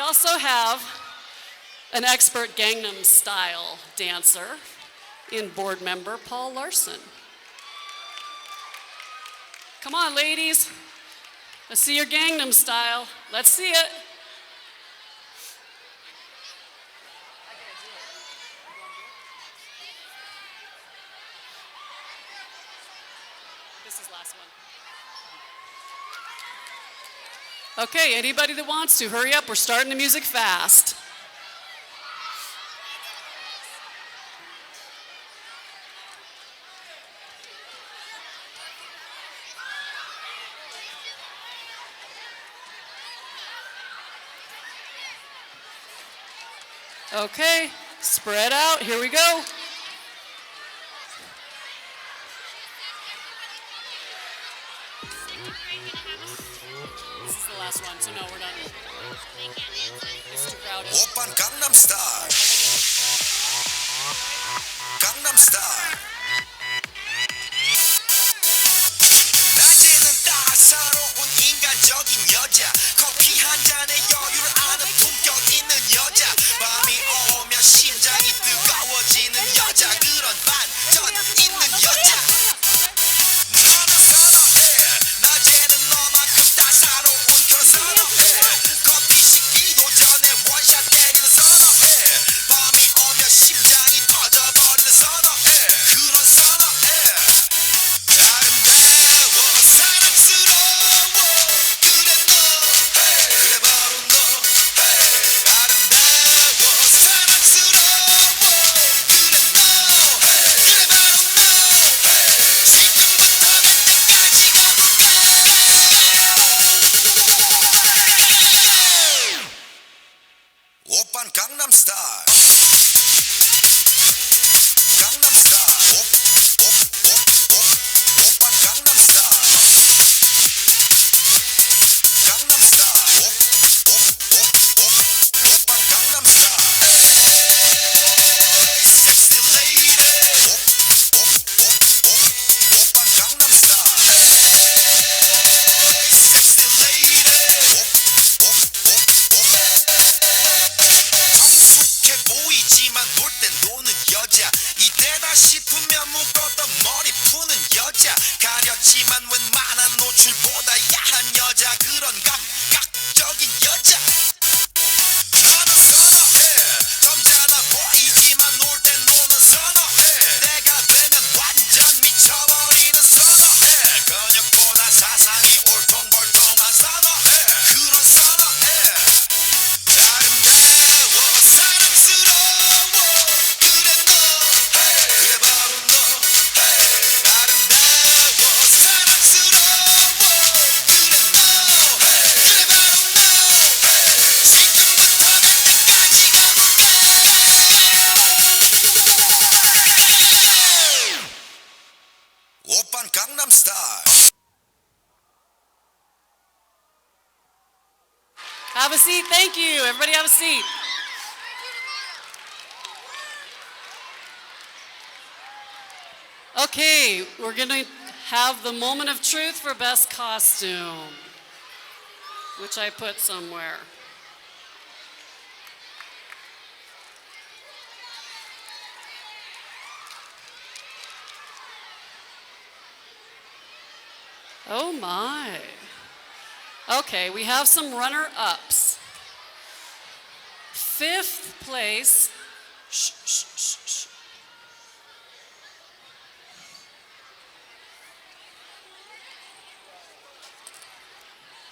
also have an expert Gangnam Style dancer in board member Paul Larson. Come on, ladies. Let's see your Gangnam Style. Let's see it. This is last one. Okay, anybody that wants to, hurry up. We're starting the music fast. Okay, spread out. Here we go. This is the last one, so no, we're done. It's too crowded. 오빤 강남 스타일. 강남 스타일. 낮에는 따사로운 인간적인 여자. 커피 한 잔에 여유를 아는 품격 있는 여자. 밤이 오면 심장이 뜨거워지는 여자. 그런 반전 있는 여자. 너는 선호해. 낮에는 너만큼 따사로운 그런 선호해. 커피 식기도 전에 원샷 때리는 선호해. 밤이 오면 심장이 터져버리는 선호해. 그런 선호해. 아름다워 사랑스러워 그래 너 그래 바로 너 아름다워 사랑스러워 그래 너 그래 바로 너 지금부터 날 때까지가 오빤 강남 스타일 강남 스타일 오빤 강남 스타일 강남 스타일 오빤 강남 스타일 섹시 레이디 오빤 강남 스타일 섹시 레이디 성숙해 보이지만 놀 땐 노는 여자 이때다 싶으면 묶었던 머리 푸는 여자 가렸지만 웬만한 노출보다 야한 여자 그런 감각적인 여자 너는 선호해 점잖아 보이지만 놀 땐 노는 선호해 내가 되면 완전 미쳐버리는 선호해 근육보다 사상이 올통벌통한 선호해 그런 선호해 아름다워 사랑스러워 그래 너 그래 바로 너 아름다워 사랑스러워 그래 너 그래 바로 너 지금부터 날 때까지가 오빤 강남 스타일 Have a seat. Thank you. Everybody have a seat. Okay, we're going to have the moment of truth for best costume, which I put somewhere. Oh my. Okay, we have some runner-ups. Fifth place. Shh, shh, shh, shh.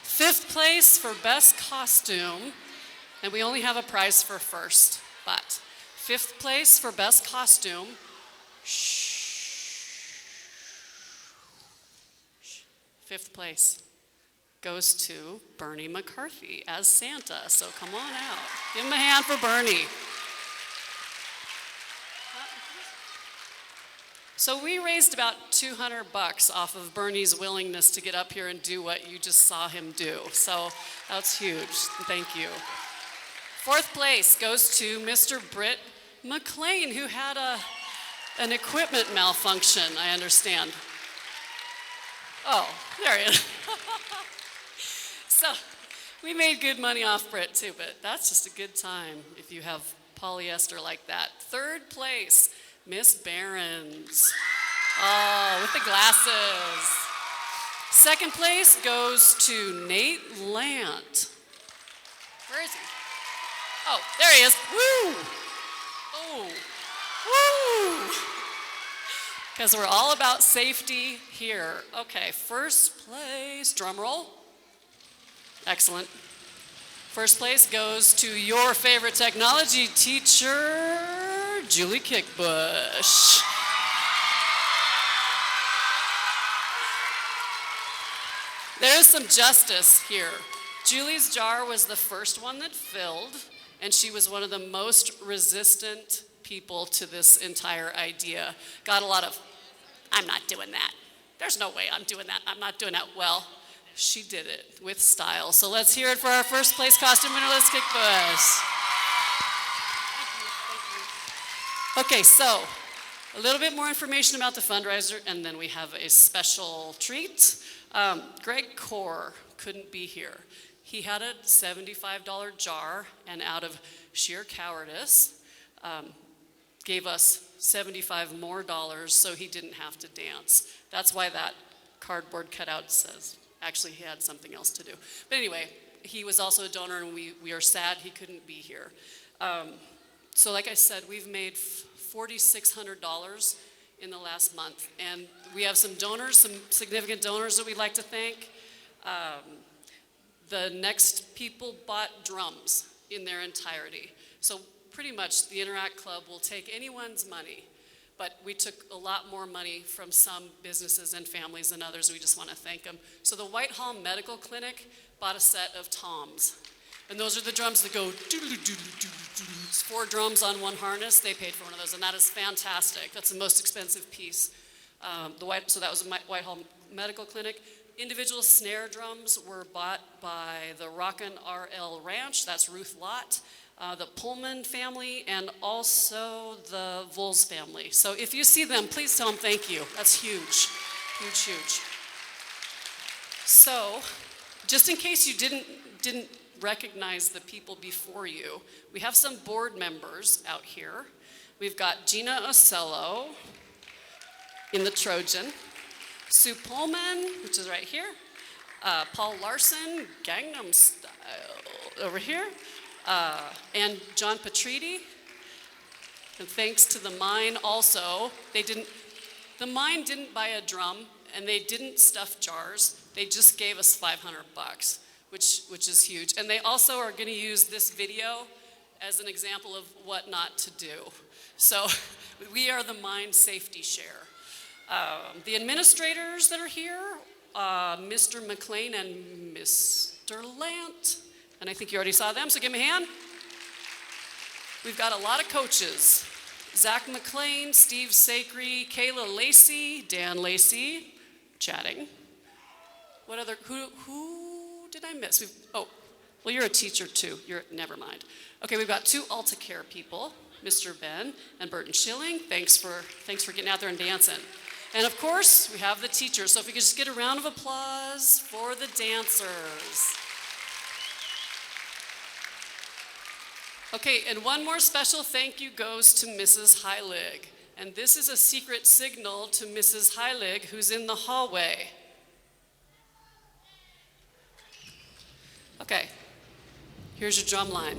Fifth place for best costume, and we only have a prize for first, but fifth place for best costume. Shh. Fifth place goes to Bernie McCarthy as Santa. So come on out. Give him a hand for Bernie. So we raised about $200 off of Bernie's willingness to get up here and do what you just saw him do. So that's huge. Thank you. Fourth place goes to Mr. Britt McLean, who had an equipment malfunction, I understand. Oh, there he is. So We made good money off Brit too, but that's just a good time if you have polyester like that. Third place, Miss Barons. Oh, with the glasses. Second place goes to Nate Lant. Where is he? Oh, there he is. Woo! Oh, woo! Because we're all about safety here. Okay, first place, drum roll. Excellent. First place goes to your favorite technology teacher, Julie Kickbush. There's some justice here. Julie's jar was the first one that filled, and she was one of the most resistant people to this entire idea. Got a lot of, I'm not doing that. There's no way I'm doing that. I'm not doing that well. She did it with style. So let's hear it for our first place costume winner, Liz Kickbush. Okay, so a little bit more information about the fundraiser, and then we have a special treat. Greg Core couldn't be here. He had a $75 jar, and out of sheer cowardice, gave us $75 more so he didn't have to dance. That's why that cardboard cutout says, actually he had something else to do. But anyway, he was also a donor, and we are sad he couldn't be here. So like I said, we've made $4,600 in the last month, and we have some donors, some significant donors that we'd like to thank. The next people bought drums in their entirety. So pretty much the Interact Club will take anyone's money, but we took a lot more money from some businesses and families than others. We just want to thank them. So the Whitehall Medical Clinic bought a set of toms, and those are the drums that go doodle-doodle-doodle-doodle. It's 4 drums on one harness. They paid for one of those, and that is fantastic. That's the most expensive piece. So that was Whitehall Medical Clinic. Individual snare drums were bought by the Rockin' RL Ranch. That's Ruth Lott, the Pullman family, and also the Vols family. So if you see them, please tell them thank you. That's huge, huge, huge. So just in case you didn't recognize the people before you, we have some board members out here. We've got Gina Ocello in the Trojan, Sue Pullman, which is right here, Paul Larson, Gangnam Style, over here, and John Petriti. And thanks to the mine also, the mine didn't buy a drum, and they didn't stuff jars. They just gave us $500, which is huge. And they also are going to use this video as an example of what not to do. So we are the mine safety share. The administrators that are here, Mr. McLean and Mr. Lant, and I think you already saw them, so give me a hand. We've got a lot of coaches. Zach McLean, Steve Sacre, Kayla Lacey, Dan Lacey, chatting. What other, who did I miss? Well, you're a teacher too. Never mind. Okay, we've got 2 Alta Care people, Mr. Ben and Burton Schilling. Thanks for getting out there and dancing. And of course, we have the teachers. So if we could just get a round of applause for the dancers. Okay, and one more special thank you goes to Mrs. Heilig. And this is a secret signal to Mrs. Heilig, who's in the hallway. Okay, here's your drum line.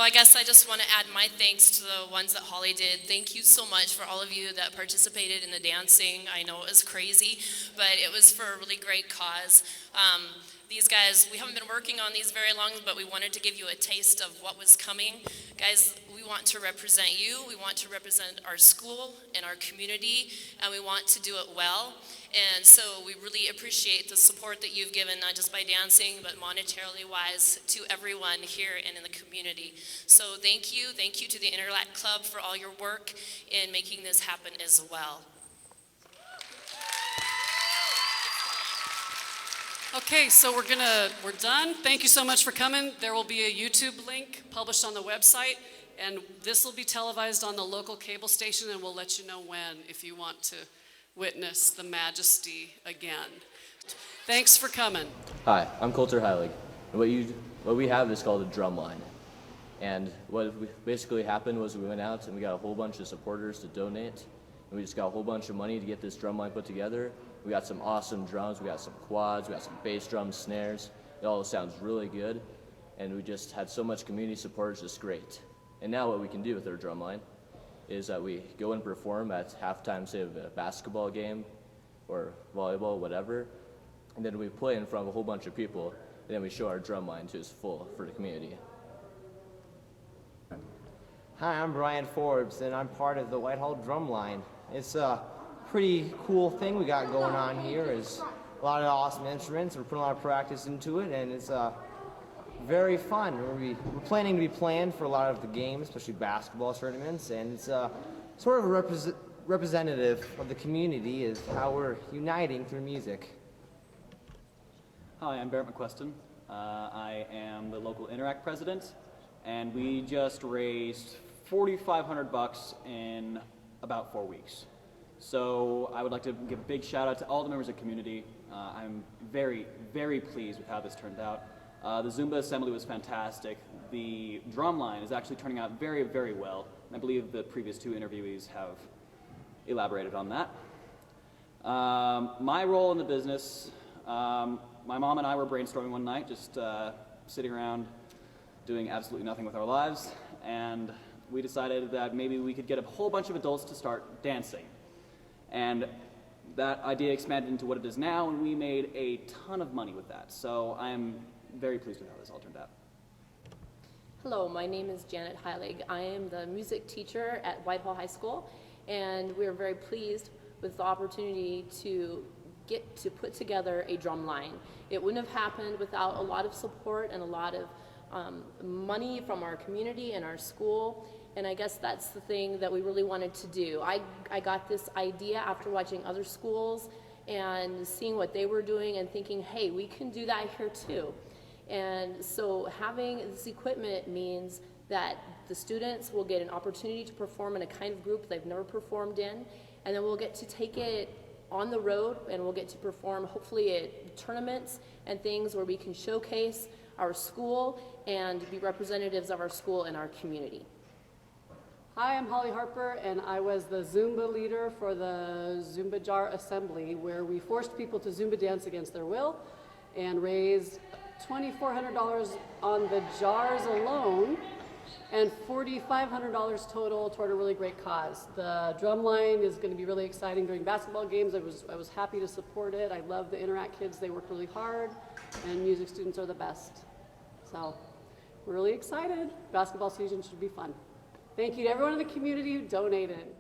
Well, I guess I just want to add my thanks to the ones that Holly did. Thank you so much for all of you that participated in the dancing. I know it was crazy, but it was for a really great cause. These guys, we haven't been working on these very long, but we wanted to give you a taste of what was coming. Guys, we want to represent you, we want to represent our school and our community, and we want to do it well. And so we really appreciate the support that you've given, not just by dancing, but monetarily wise, to everyone here and in the community. So thank you to the Interact Club for all your work in making this happen as well. Okay, so we're done. Thank you so much for coming. There will be a YouTube link published on the website, and this will be televised on the local cable station, and we'll let you know when if you want to witness the majesty again. Thanks for coming. Hi, I'm Coulter Heilig. And what we have is called a drum line. And what basically happened was we went out and we got a whole bunch of supporters to donate. And we just got a whole bunch of money to get this drum line put together. We got some awesome drums, we got some quads, we got some bass drums, snares. It all sounds really good. And we just had so much community support, it's just great. And now what we can do with our drum line is that we go and perform at halftime, say, of a basketball game or volleyball, whatever. And then we play in front of a whole bunch of people, and then we show our drum line to its full for the community. Hi, I'm Brian Forbes, and I'm part of the Whitehall drum line. It's a pretty cool thing we got going on here. Is a lot of awesome instruments. We're putting a lot of practice into it, and it's very fun. We're planning to be planned for a lot of the games, especially basketball tournaments, and it's sort of a representative of the community is how we're uniting through music. Hi, I'm Barrett McQueston. I am the local Interact president, and we just raised $4,500 in about 4 weeks. So I would like to give a big shout out to all the members of the community. I'm very, very pleased with how this turned out. The Zumba assembly was fantastic. The drum line is actually turning out very, very well. And I believe the previous two interviewees have elaborated on that. My role in the business, my mom and I were brainstorming one night, just sitting around doing absolutely nothing with our lives, and we decided that maybe we could get a whole bunch of adults to start dancing. And that idea expanded into what it is now, and we made a ton of money with that. So I'm very pleased with how this all turned out. Hello, my name is Janet Heilig. I am the music teacher at Whitehall High School, and we are very pleased with the opportunity to get to put together a drum line. It wouldn't have happened without a lot of support and a lot of money from our community and our school, and I guess that's the thing that we really wanted to do. I got this idea after watching other schools and seeing what they were doing and thinking, hey, we can do that here too. And so having this equipment means that the students will get an opportunity to perform in a kind of group they've never performed in, and then we'll get to take it on the road and we'll get to perform hopefully at tournaments and things where we can showcase our school and be representatives of our school and our community. Hi, I'm Holly Harper, and I was the Zumba leader for the Zumba Jar Assembly, where we forced people to Zumba dance against their will and raised $2,400 on the jars alone and $4,500 total toward a really great cause. The drum line is going to be really exciting during basketball games. I was happy to support it. I love the Interact kids. They work really hard, and music students are the best. So we're really excited. Basketball season should be fun. Thank you to everyone in the community who donated.